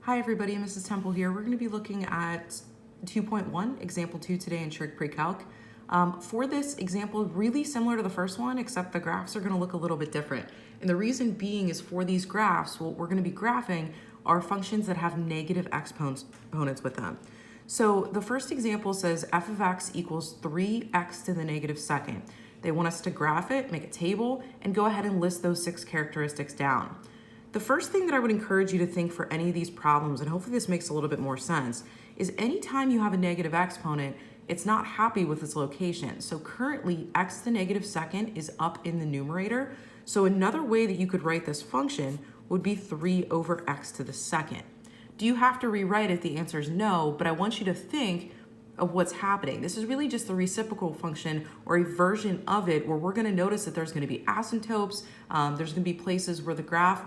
Hi everybody, Mrs. Temple here. We're going to be looking at 2.1, example 2 today in Trig Pre-Calc. For this example, really similar to the first one, except the graphs are going to look a little bit different. And the reason being is for these graphs, what we're going to be graphing are functions that have negative exponents with them. So the first example says f of x equals 3x to the negative second. They want us to graph it, make a table, and go ahead and list those 6 characteristics down. The first thing that I would encourage you to think for any of these problems, and hopefully this makes a little bit more sense, is anytime you have a negative exponent, it's not happy with its location. So currently, x to the negative second is up in the numerator. So another way that you could write this function would be 3 over x to the second. Do you have to rewrite it? The answer is no, but I want you to think of what's happening. This is really just the reciprocal function or a version of it where we're going to notice that there's going to be asymptotes, there's going to be places where the graph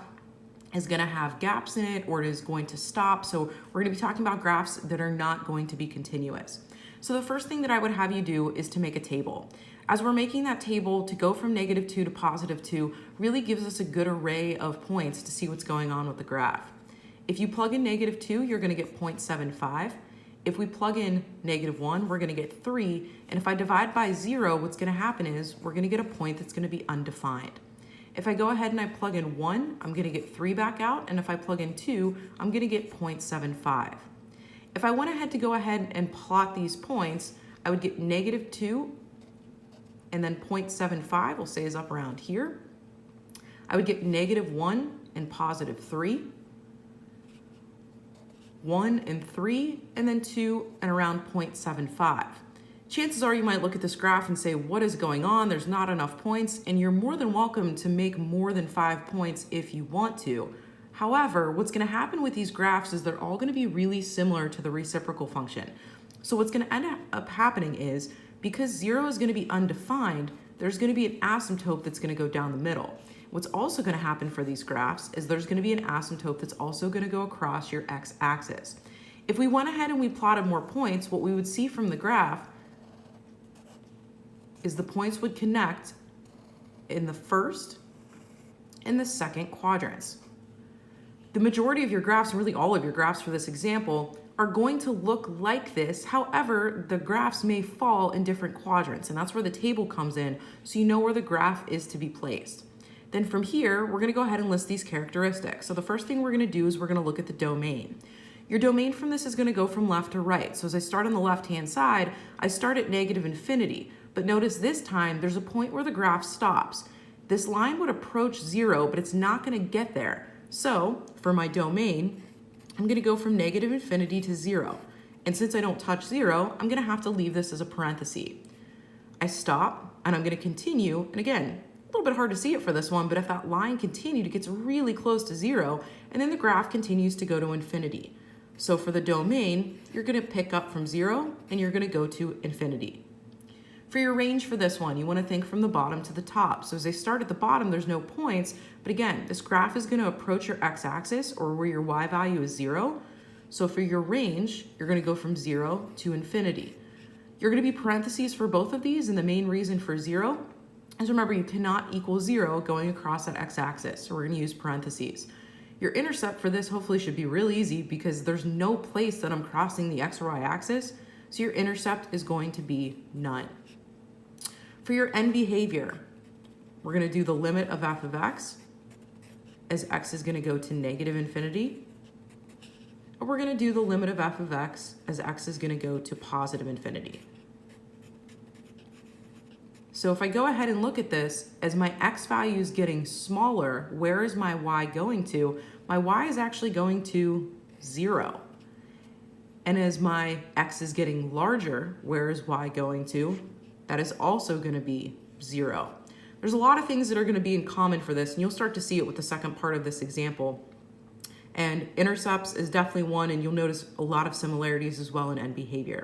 is going to have gaps in it or it is going to stop. So we're going to be talking about graphs that are not going to be continuous. So the first thing that I would have you do is to make a table. As we're making that table, to go from -2 to +2 really gives us a good array of points to see what's going on with the graph. If you plug in -2, you're going to get 0.75. If we plug in -1, we're going to get 3. And if I divide by 0, what's going to happen is we're going to get a point that's going to be undefined. If I go ahead and I plug in 1, I'm going to get 3 back out. And if I plug in 2, I'm going to get 0.75. If I went ahead to go ahead and plot these points, I would get -2 and then 0.75, we'll say is up around here. I would get -1 and +3, 1 and 3, and then 2 and around 0.75. Chances are you might look at this graph and say, what is going on? There's not enough points, and you're more than welcome to make more than 5 points if you want to. However, what's going to happen with these graphs is they're all going to be really similar to the reciprocal function. So what's going to end up happening is, because 0 is going to be undefined, there's going to be an asymptote that's going to go down the middle. What's also going to happen for these graphs is there's going to be an asymptote that's also going to go across your x-axis. If we went ahead and we plotted more points, what we would see from the graph is the points would connect in the first and the second quadrants. The majority of your graphs, and really all of your graphs for this example, are going to look like this. However, the graphs may fall in different quadrants, and that's where the table comes in, so you know where the graph is to be placed. Then from here, we're going to go ahead and list these characteristics. So the first thing we're going to do is we're going to look at the domain. Your domain from this is going to go from left to right. So as I start on the left-hand side, I start at -infinity. But notice this time, there's a point where the graph stops. This line would approach 0, but it's not going to get there. So for my domain, I'm going to go from -infinity to 0. And since I don't touch 0, I'm going to have to leave this as a parenthesis. I stop, and I'm going to continue. And again, a little bit hard to see it for this one, but if that line continued, it gets really close to 0, and then the graph continues to go to infinity. So for the domain, you're going to pick up from 0, and you're going to go to infinity. For your range for this one, you want to think from the bottom to the top. So as I start at the bottom, there's no points, but again, this graph is going to approach your x-axis or where your y value is 0. So for your range, you're going to go from 0 to infinity. You're going to be parentheses for both of these, and the main reason for 0 is, remember, you cannot equal 0 going across that x-axis, so we're going to use parentheses. Your intercept for this hopefully should be real easy because there's no place that I'm crossing the x or y axis, so your intercept is going to be none. For your end behavior, we're going to do the limit of f of x as x is going to go to -infinity. Or we're going to do the limit of f of x as x is going to go to +infinity. So if I go ahead and look at this, as my x value is getting smaller, where is my y going to? My y is actually going to 0. And as my x is getting larger, where is y going to? That is also going to be 0. There's a lot of things that are going to be in common for this, and you'll start to see it with the second part of this example. And intercepts is definitely one, and you'll notice a lot of similarities as well in end behavior.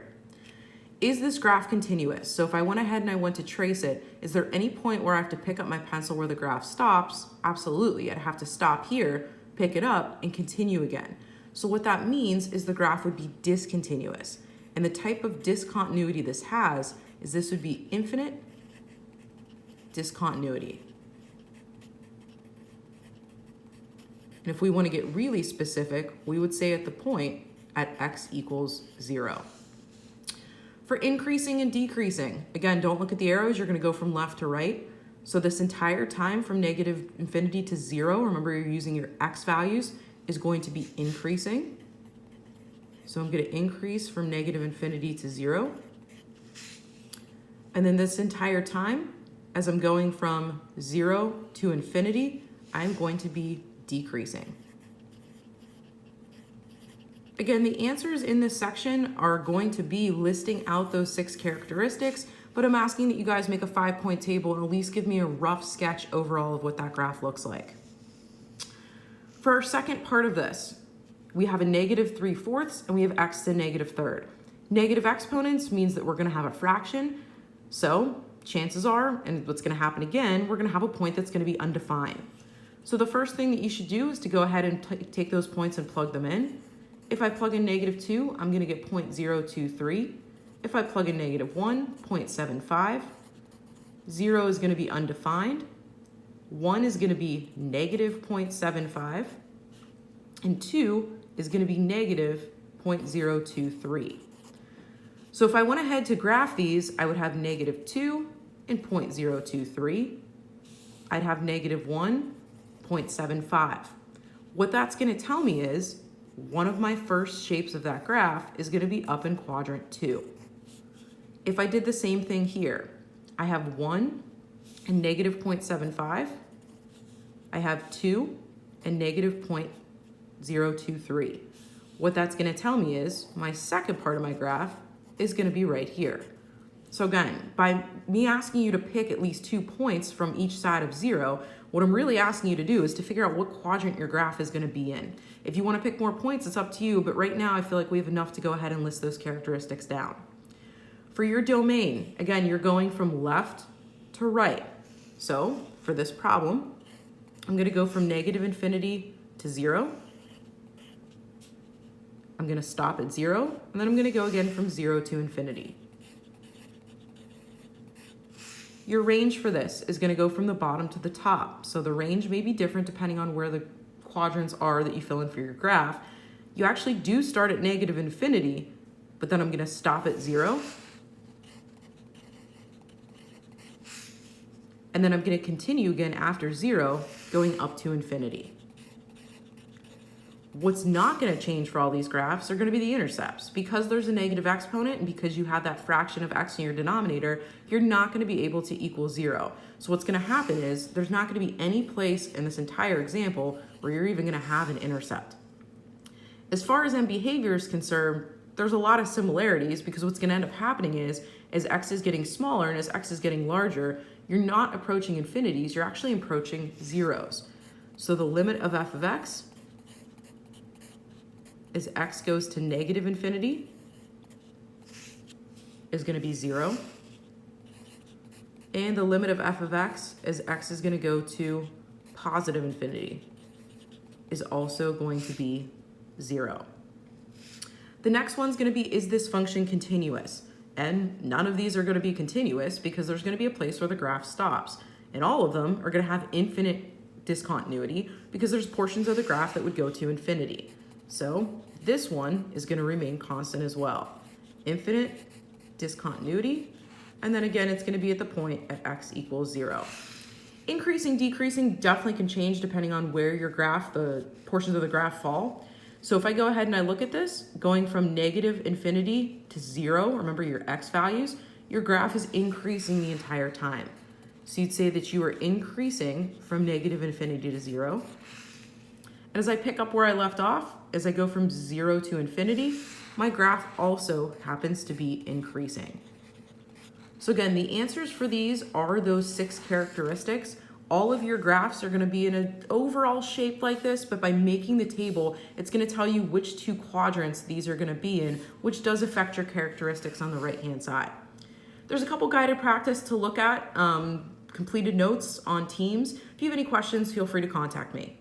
Is this graph continuous? So if I went ahead and I went to trace it, is there any point where I have to pick up my pencil where the graph stops? Absolutely. I'd have to stop here, pick it up, and continue again. So what that means is the graph would be discontinuous. And the type of discontinuity this has is this would be infinite discontinuity. And if we want to get really specific, we would say at the point at x equals 0. For increasing and decreasing, again, don't look at the arrows. You're going to go from left to right. So this entire time from negative infinity to 0, remember you're using your x values, is going to be increasing. So I'm going to increase from negative infinity to 0. And then this entire time, as I'm going from 0 to infinity, I'm going to be decreasing. Again, the answers in this section are going to be listing out those 6 characteristics, but I'm asking that you guys make a 5-point table and at least give me a rough sketch overall of what that graph looks like. For our second part of this, we have a negative 3/4 and we have x to the negative 1/3. Negative exponents means that we're going to have a fraction. So chances are, and what's going to happen again, we're going to have a point that's going to be undefined. So the first thing that you should do is to go ahead and take those points and plug them in. If I plug in -2, I'm going to get 0.023. If I plug in -1, 0.75. 0 is going to be undefined. 1 is going to be -0.75. And 2 is going to be -0.023. So if I went ahead to graph these, I would have -2 and 0.023. I'd have -1, 0.75. What that's going to tell me is one of my first shapes of that graph is going to be up in quadrant 2. If I did the same thing here, I have 1 and -0.75. I have 2 and -0.023. What that's going to tell me is my second part of my graph is going to be right here. So again, by me asking you to pick at least 2 points from each side of 0, what I'm really asking you to do is to figure out what quadrant your graph is going to be in. If you want to pick more points, it's up to you, but right now I feel like we have enough to go ahead and list those characteristics down. For your domain, again, you're going from left to right. So for this problem, I'm going to go from negative infinity to 0. I'm going to stop at 0, and then I'm going to go again from 0 to infinity. Your range for this is going to go from the bottom to the top. So the range may be different depending on where the quadrants are that you fill in for your graph. You actually do start at negative infinity, but then I'm going to stop at 0. And then I'm going to continue again after 0, going up to infinity. What's not going to change for all these graphs are going to be the intercepts. Because there's a negative exponent and because you have that fraction of x in your denominator, you're not going to be able to equal 0. So what's going to happen is there's not going to be any place in this entire example where you're even going to have an intercept. As far as end behavior is concerned, there's a lot of similarities because what's going to end up happening is as x is getting smaller and as x is getting larger, you're not approaching infinities, you're actually approaching zeros. So the limit of f of x as x goes to negative infinity is going to be 0. And the limit of f of x as x is going to go to positive infinity is also going to be 0. The next one's going to be, is this function continuous? And none of these are going to be continuous because there's going to be a place where the graph stops. And all of them are going to have infinite discontinuity because there's portions of the graph that would go to infinity. So this one is going to remain constant as well. Infinite discontinuity. And then again, it's going to be at the point at x equals 0. Increasing, decreasing definitely can change depending on where your graph, the portions of the graph fall. So if I go ahead and I look at this, going from negative infinity to 0, remember your x values, your graph is increasing the entire time. So you'd say that you are increasing from negative infinity to 0. And as I pick up where I left off, as I go from 0 to infinity, my graph also happens to be increasing. So again, the answers for these are those 6 characteristics. All of your graphs are going to be in an overall shape like this, but by making the table, it's going to tell you which 2 quadrants these are going to be in, which does affect your characteristics on the right-hand side. There's a couple guided practice to look at, completed notes on Teams. If you have any questions, feel free to contact me.